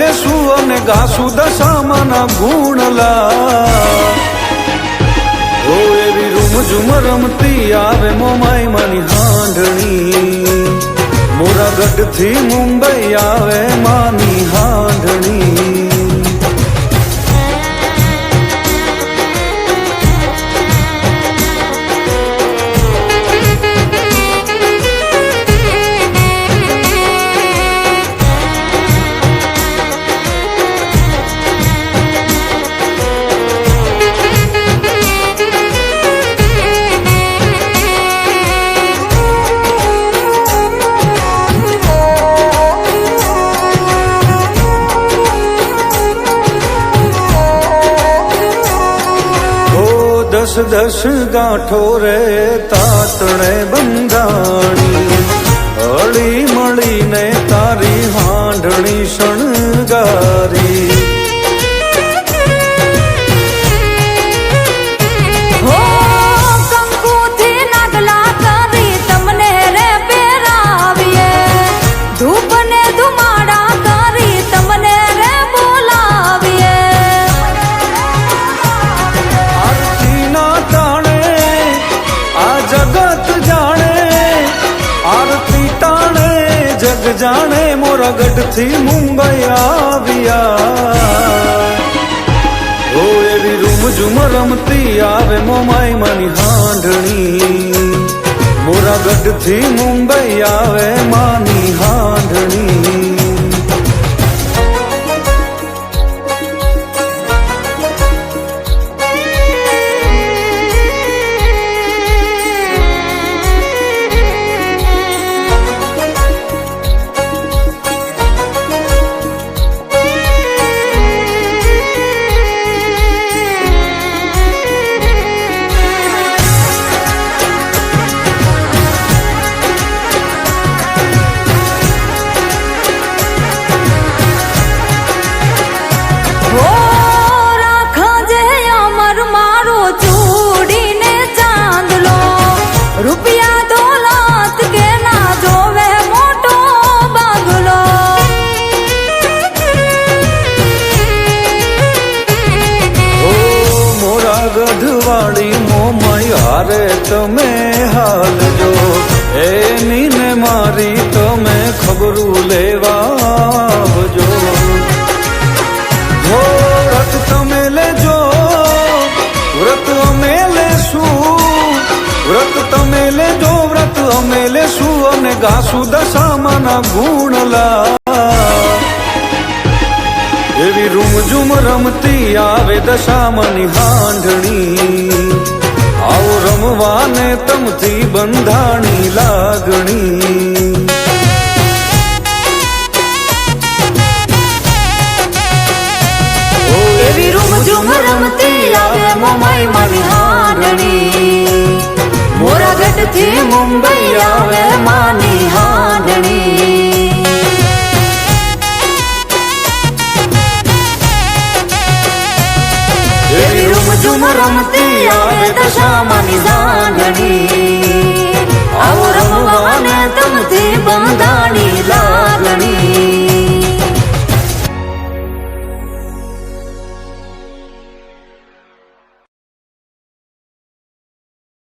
લેશું અને ગાશું દશામાના ગુણલા। ઓ એવી રૂમઝુમ રમતી આવે મોમાઈ માની હાંડણી, મોરાગઢથી મુંબઈ આવે માની હાંડણી। दस दस गांठो रे तातणे बंधाणी, हળી મળીને તારી હાંડણી શણગારી। जाने मोरागढ़ मुंबई आविया। ओ एवी रूमझुम रमती आवे मोमाई मानी हांडणी, मोरागढ़ मुंबई आवे मानी हांडणी। गढ़वाड़ी मोमाई हारे तमे हाल जो, एनी ने मारी तमे खबरू लेवा आवजो। हो व्रत तमे लेजो, व्रत अमे लेशू, व्रत तमे लेजो, व्रत अमे लेशू अने गाशू दशामाना गुणला। एवी रूमझुम रमती आवे दशामानी हांडणी, आओ रमवाने तमथी बंधाणी लागणी। एवी रूमझुम रमती आवे मोमाई मानी हांडणी, मोरागढ़ मुंबई आवे मानी हांडणी। रूमझुम रमती आवे दशामानी हांडणी, आओ रमवाने तमथी बंधाणी लागणी।